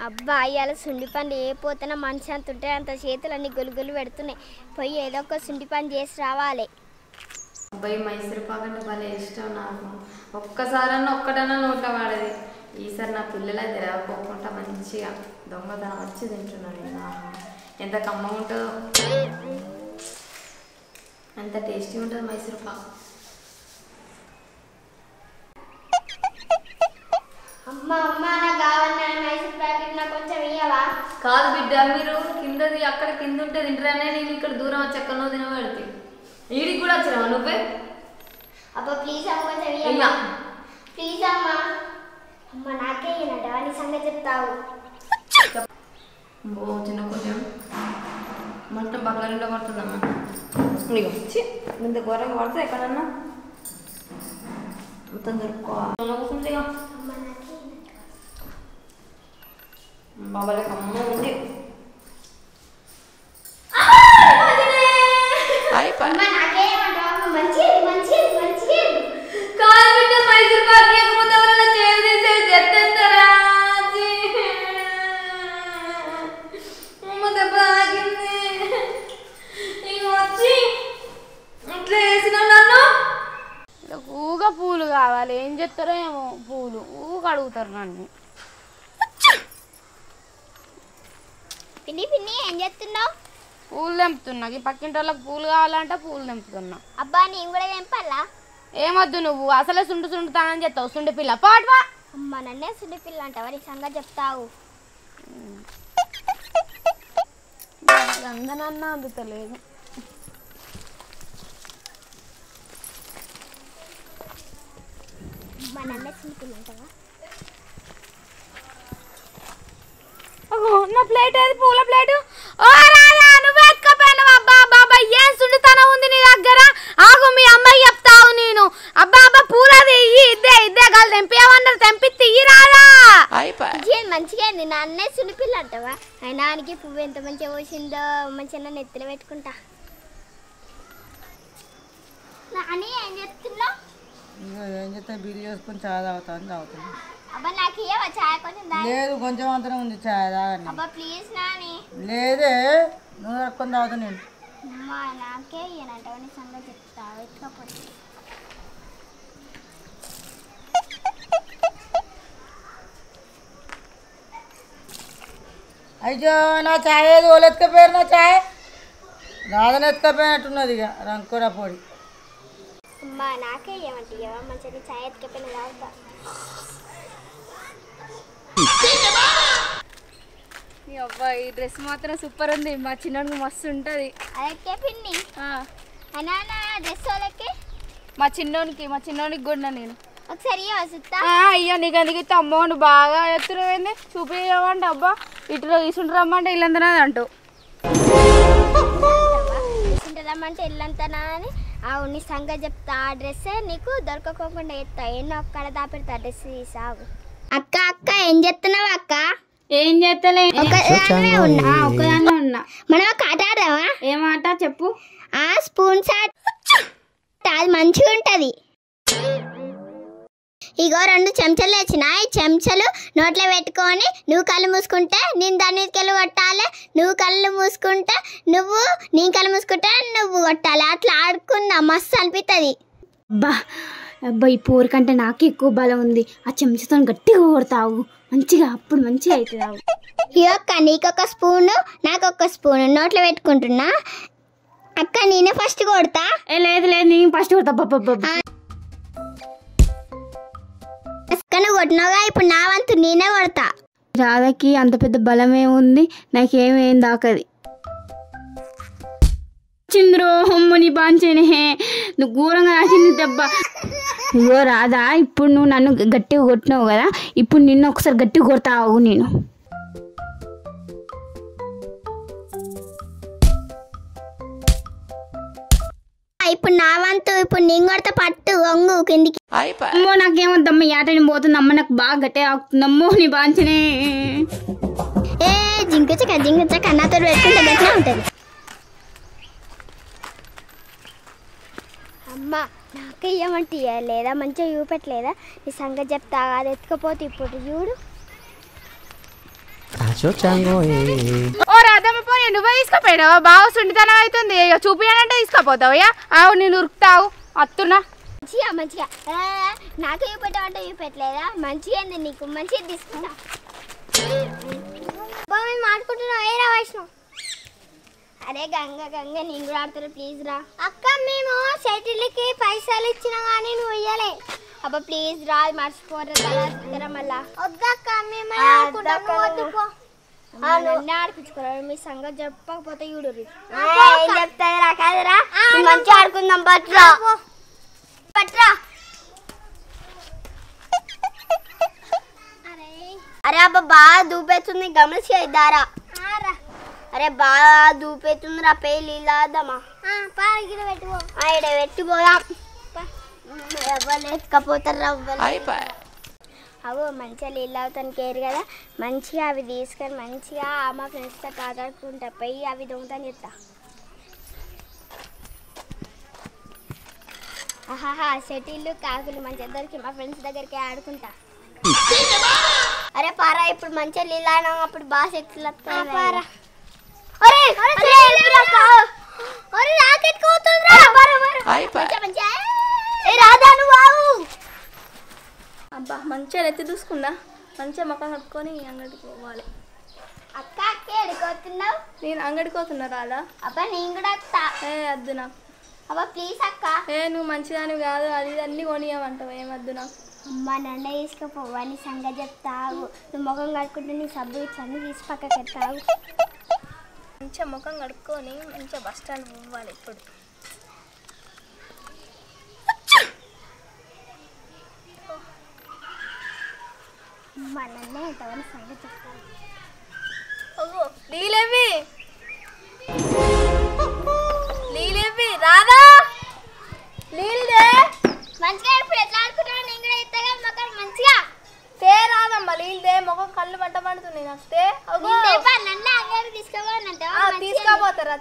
అబ్బా ఇవాళ సుండి పని ఏ పోతున్నా మనిషి అంత ఉంటే అంత చేతులన్నీ గొలుగొలు పెడుతున్నాయి. పోయి ఏదో ఒక సుండి పని చేసి రావాలి. అబ్బాయి మైసూర్ పాక్ అంటే భలే ఇష్టం నాకు. ఒక్కసారన్నా ఒక్కటన్నా నోట్లో వాడేది. ఈసారి నా పిల్లల తెరవకోకుండా మంచిగా దొంగతనం వచ్చి తింటున్నాను నేను. ఎంత కమ్మ ఉంటుందో, ఎంత టేస్టీ ఉంటుంది మైసూర్ పాక్. అమ్మ అమ్మ నాకు కావాలి మైసూర్ ప్యాకెట్ నాకు కొంచెం ఇయ్యవా? కాదు బిడ్డ, మీరు కిందది అక్కడ కింద ఉంటే తింటారనే నేను ఇక్కడ దూరం వచ్చి ఎక్కడో తినబెడితే ఈడికి కూడా వచ్చినావా నువ్వే? అబ్బా ప్లీజ్ అమ్మ కొంచెం ఇయ్యమ్మా ప్లీజ్ అమ్మా. అమ్మ నాకే ఇయ్యనట నీ సంగతి చెప్తావు. చిన్న కొంచెం మొత్తం బక్కల నిండా పడుతుందమ్మా. ఇగో ఇంత ఘోరంగా పడుతుంది ఎక్కడన్నా మొత్తం దొరుకుకోవాలి. బాబాలకి అమ్మ ఉంది. ఊగా పూలు కావాలి, ఏం చెప్తారో ఏమో పూలు ఊగా అడుగుతారు నన్ను. పిన్ని పిన్ని ఏం చేస్తున్నావు? పూలు తెంపుతున్నా. ఈ పక్కింటి వాళ్ళకి పూలు కావాలంటే పూలు తెంపుతున్నా. అబ్బా నేను కూడా తెంపాలా? ఏమొద్దు, నువ్వు అసలే సుండుతానని చెప్తావు. సుండి పిల్ల పాటువా. అమ్మ నన్నే సుండి పిల్ల అంటావా? నీ సంగతి చెప్తావు. అందనన్నా అందుతలేదు. అమ్మ నన్నే సుండి పిల్ల అంటావా? నా ప్లేట్ ఏది? పూల ప్లేటు. నువ్వు ఎత్తుకపోయినావు. అబ్బా బాబా ఏం సుండితనం ఉంది నీ దగ్గర? ఆగు మీ అమ్మాయి చెప్తావు నేను. అబ్బా అబ్బా పూలది ఇద్దే కాదు తెంపేమన్నారు, తెంపిత్తి రాదా? మంచిగా అయింది. నన్నే సుండి పిల్ల అంటావా? అయినానికి పువ్వు ఎంత మంచిగా పోసిందో. మంచిగా నెత్తిలో పెట్టుకుంటా. నాని ఏం చెప్తున్నావు? ఏం చెప్తా, బిల్లు చేసుకుని చాయ్ తాగుతాను. అబ్బా నాకు ఇయ్యవా చాయ్? కొంచెం లేదు, కొంచెం అంతనే ఉంది చాయ్ తాగండి. అబ్బా ప్లీజ్ నాని. లేదే, నువ్వు కట్టుకొని తాగుతా నేను. అమ్మా నాకే ఇయ్యనంటావా? నీ సంగతి చెప్తావు. ఎత్తుకపోతే అయ్యో నా చాయ్ ఏది వాళ్ళు ఎత్తుకపోయారు. నా చాయ్ రాదని ఎత్తుకపోయినట్టున్నది. ఇక రంకుర పొడి. అమ్మా నాకే ఇయ్యమంటే ఇయ్యవా? మంచిగా చాయ్ ఎత్తుకపోయిన తాగుతా. అబ్బాయి ఈ డ్రెస్ మాత్రం సూపర్ ఉంది. మా చిన్నోడికి మస్తు ఉంటుంది. అదెక్కే పిన్ని. అయినా నా డ్రెస్ వాళ్ళకి మా చిన్నోనికి కూడా నేను ఒకసారి ఇయ్యవా? సుత్తా అయ్యో నీకు తమ్మోడు బాగా ఎత్తురమైంది. చూపించమంటే అబ్బా ఇటు ఇసుంటు రమ్మంటే ఇల్లంతనా అంటూ రమ్మంటే ఇల్లంతనా అని. నీ సంగతి చెప్తా. ఆ డ్రెస్ నీకు దొరకకోకుండా ఎత్తా. ఎన్నో ఒక్కడ దాపెడతా డ్రెస్ తీసావు. అక్క అక్క ఏం చెప్తున్నావు అక్క? ఏం చేస్తలే, ఒకదాన్నే ఉన్నా. మనం ఒక ఆట ఆడదామా? ఏమాట చెప్పు. Spoon shot. అది మంచిగా ఉంటది. ఇగో 2 చెంచాలు తెచ్చిన. ఈ చెంచాలు నోట్లో పెట్టుకొని నువ్వు కళ్ళు మూసుకుంటే నేను దాని మీదకెళ్ళి కొట్టాలి. నువ్వు కళ్ళు మూసుకుంటే నేను కళ్ళు మూసుకుంటే నువ్వు కొట్టాలి. అట్లా ఆడుకుందాం, మస్తు అనిపిస్తుంది. అబ్బా ఈ పోరు కంటే నాకు ఎక్కువ బలం ఉంది. ఆ చెంచాతో గట్టిగా కొడతావు మంచిగా, అప్పుడు మంచిగా అవుతుంది. ఈ అక్క నీకొక స్పూను నాకొక స్పూను నోట్లో పెట్టుకుంటున్నా. అక్క నేనే ఫస్ట్ కొడతా. లేదు నేను ఫస్ట్ కొడతా. అక్క నువ్వు కొట్టినావుగా, ఇప్పుడు నా వంతు నేనే కొడతా. రాధకి అంత పెద్ద బలమే ఉంది, నాకేమేం దాకది. చింద్రో హొమ్మని బాంచేనే నువ్వు ఘోరంగా రాసింది దెబ్బ. అయ్యో రాధా, ఇప్పుడు నువ్వు నన్ను గట్టిగా కొట్టినావు కదా, ఇప్పుడు నిన్ను ఒకసారి గట్టిగా కొడతావు. నేను ఇప్పుడు నా వంతు, ఇప్పుడు నేను కొడతా. పట్టు వంగు కిందికి. అమ్మో నాకేమొద్దమ్మ, ఏటని పోతుంది అమ్మ, నాకు బాగా గట్టిగా ఆగుతుందమ్మో నీ బాంచనే. జింకచక నాతో పెట్టుకుంటే గట్టిగా ఉంటుంది. అమ్మ నాకు ఇవ్వమంటే లేదా మంచిగా చూపెట్టలేదా నీ సంగతి చెప్తా అది ఎత్తుకపోతే ఇప్పుడు చూడు ఓ రాధమ్మ పోనీ నువ్వే తీసుకుపోయావా బాగా సున్నితనం అవుతుంది ఇక చూపియాలంటే తీసుకుపోతావయ్యా ఆవు నేను ఉరుకుతావు వస్తున్నా మంచిగా మంచిగా నాకు చూపెట్టమంటే చూపెట్టలేదా మంచిగా ఏంది నీకు మంచిగా తీసుకుంటా మేము ఆడుకుంటున్నాం ఏరా వైష్ణవ్ అరే గంగ గంగ నేను కూడా ఆడతారు ప్లీజ్ రా అక్క మేము షటిల్కి పైసలు ఇచ్చినా కానీ నువ్వు ఇయ్యలే అబ్బా ప్లీజ్ రా మర్చిపోరా మళ్ళా వద్దక్క మేము నన్ను ఆడిపించుకోరా మీ సంగతి చెప్పకపోతే చూడు ఏం చెప్తారా కాదురా మంచిగా ఆడుకుందాం పట్రా పట్రా అరే అబ్బా బాగా దూపేస్తుంది గమనించేద్దారా అరే బాగా దూపెత్తుంది రా పేరు నీళ్ళదమ్మా ఇక్కడ పెట్టుకోదా ఎవరు ఎత్తుకపోతారు అవు మంచిగా నీళ్ళు అవుతాను కేరు కదా మంచిగా అవి తీసుకొని మంచిగా మా ఫ్రెండ్స్తో ఆడుకుంటా పోయి అవి దొంగతని చెప్తా ఆహాహా షటిల్లు కాకులు మంచిగా దొరికి మా ఫ్రెండ్స్ దగ్గరికి ఆడుకుంటా అరే పారా ఇప్పుడు మంచిగా నీళ్ళు అయినా అప్పుడు బాగా శక్తులు వస్తాయి పారా అబ్బా మంచిగా ఎత్తి చూసుకున్నా మంచిగా మొక్క కట్టుకొని అంగడికి పోవాలి అక్క ఎడుకోతున్నావు నేను అంగడికి పోతున్నా రాదా అబ్బా నేను కూడా వస్తా వద్దు నాకు అబ్బా ప్లీజ్ అక్క నువ్వు మంచిదాని కాదు అది అన్ని కొనియమంటావు ఏమద్దు నాకు అమ్మా నన్ను తీసుకుపోవా నీ సంగతి చెప్తావు నువ్వు ముఖం కడుక్కుంటే నీ సబ్బు ఇచ్చి అన్ని తీసి పక్కకి ఎత్తావు మంచిగా ముఖం కడుక్కొని మంచిగా బస్ స్టాండ్ పోవాలి ఇప్పుడు అమ్మా నన్నే ఎంతవరకు సంగతి చెప్తావు నీలేవి రాదా నీళ్ళే మంచిగా ఇప్పుడు ఎట్లా ఆడుకుంటావు నేను కూడా ఇస్తాగా మొక్కలు మంచిగా తే రాదమ్మా నీళ్ళే ముఖం కళ్ళు మంట పడుతుంది నాకు తే నన్ను అంగడి తీసుకోవాలంటే తీసుకోపోతారా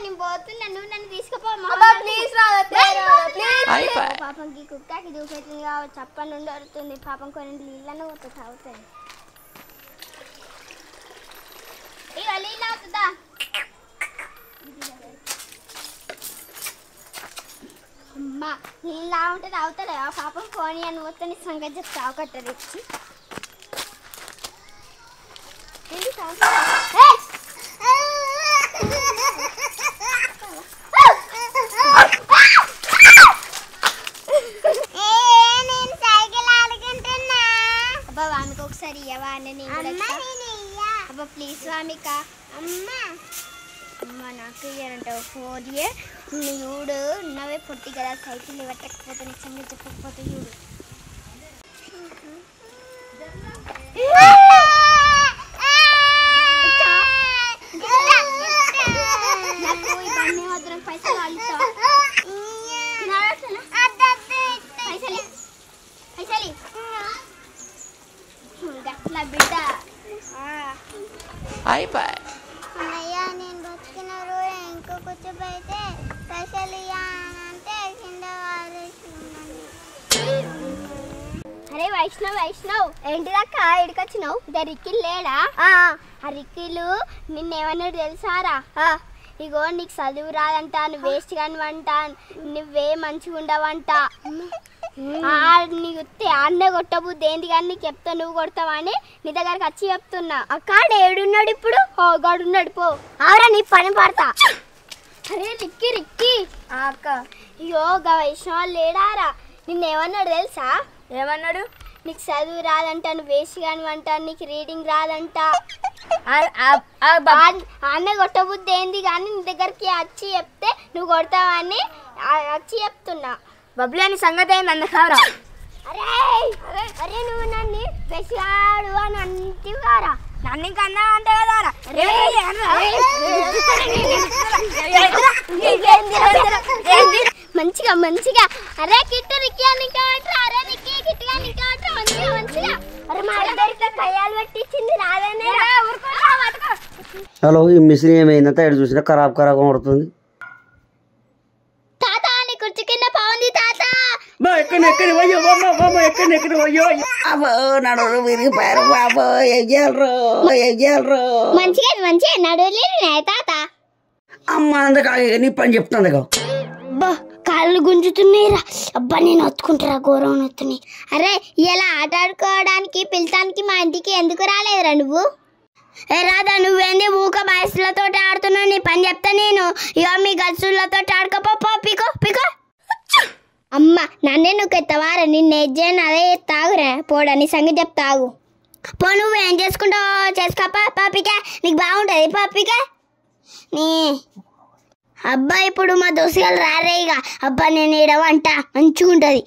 నేను పోతున్నా నువ్వు నన్ను తీసుకోపో ప్లీజ్ రాదా పాపం ఈ కుక్కకి దూపెట్టింది కావచ్చు చప్పని నుండి వరుతుంది పాపం కొన్ని నీళ్ళను పోతే తాగుతుంది ఇక నీళ్ళు అవుతుందా అమ్మా నీళ్ళు ఉంటే తాగుతాడే ఆ పాపం కోని అని పోతే నీ సంగతి చెప్తా ఒకటి ఇచ్చి అబ్బా వామికి ఒకసారి ఇవ్వవా అని అబ్బా ప్లీజ్ వామిక అమ్మా నాకు ఇయ్యాలంటావు 4 years చూడు ఉన్నవే పొట్టి కదా సైకిల్ పెట్టకపోతే నిజంగా చెప్పకపోతే చూడు నాకు ఇవన్నీ వద్దు పైసలు పైసలు గట్ల బిడ్డ అన్నయ్య నేను బతికిన రోజు ఇంకో కూర్చోబెడితే పైసలు అంటే కింద అరే వైష్ణవ్ ఏంటిదక్క ఇడికొచ్చినావు ఇద్దరు రిక్కిలు లేడా ఆ రిక్కిలు నిన్నేమన్నాడు తెలుసారా ఇగో నీకు చదువు రాదంట నువ్వు వేస్ట్ కానివంట నువ్వే మంచిగా ఉండవంట నీకు ఆడనే కొట్టబుద్ది ఏంటి కానీ నీకు చెప్తా నువ్వు కొడతావని నీ దగ్గరకు వచ్చి చెప్తున్నా అక్క ఏడున్నాడు ఇప్పుడు గాడున్నాడు పో ఆవరా నీ పని పడతా అరే రిక్కి అక్క ఇగో గా వైష్ణవాళ్ళు లేడారా నిన్నేమన్నాడు తెలుసా ఏమన్నాడు నీకు చదువు రాదంట నువ్వు వేస్ట్ కానివంట నీకు రీడింగ్ రాదంట ఆడనే కొట్టబుద్ది ఏంది కానీ నీ దగ్గరికి వచ్చి చెప్తే నువ్వు కొడతావని వచ్చి చెప్తున్నా బబ్లీ అని సంగతి అయింది అందకారా అరే అరే నువ్వు నన్ను బెసిగాడు అని అంటివారా నన్ను ఇంకా అన్నా అంటే కదా మంచిగా అరే కిట్టు రిక్కి అని అరే రిక్కి కిట్టుగా మంచిగా అరే మా ఇద్దరికి కయ్యాలు పెట్టించింది రాదనే హలో ఈ మిషన్ ఏమైందంతా ఎక్కడ చూసినా ఖరాబ్ కొడుతుంది తాత నీ కుర్చీ కింద ఎక్కడి పోయో బాబా ఎక్కడి పోయో అబ్బో నడువులు విరిగిపోయారు బాబో ఏం చేయాలరు మంచిగా నడువులే తాత. అమ్మ అందుకు నీ పని చెప్తుంది అబ్బా కాళ్ళు గుంజుతున్నాయిరా. అబ్బా నేను ఒత్తుకుంటారా ఘోరం నొత్తున్నాయి. అరే ఇలా ఆట ఆడుకోవడానికి పిలిచానికి మా ఇంటికి ఎందుకు రాలేదురా నువ్వు? ఏ రాదా నువ్వేంది ఊక వయసులతో ఆడుతున్నావు? నీ పని చెప్తా నేను. ఇక మీ గల్సులతో ఆడుకోపో పికో. అమ్మ నన్నే నువ్వు ఎత్తవారా? నిన్ను ఏజ్జాను అదే తాగురా పోడా. నీ సంగతి చెప్తాగు పో. నువ్వేం చేసుకుంటావు చేసుకోపా పాపిక. నీకు బాగుంటుంది పాపిక. నీ అబ్బా ఇప్పుడు మా దోస్తులు రారే ఇక. అబ్బా నేను ఈడ వంట మంచిగా ఉంటుంది.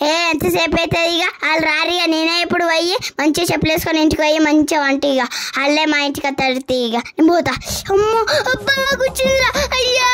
ఎంతసేపు అవుతుంది ఇక వాళ్ళు రారు. ఇక నేనే ఇప్పుడు పోయి మంచిగా చెప్పులు వేసుకొని ఇంటికి పోయి మంచిగా వంట ఇక వాళ్ళే మా ఇంటికి తడితే ఇక నేను పోతా. అమ్మో అబ్బా కూర్చుందిరా అయ్యా.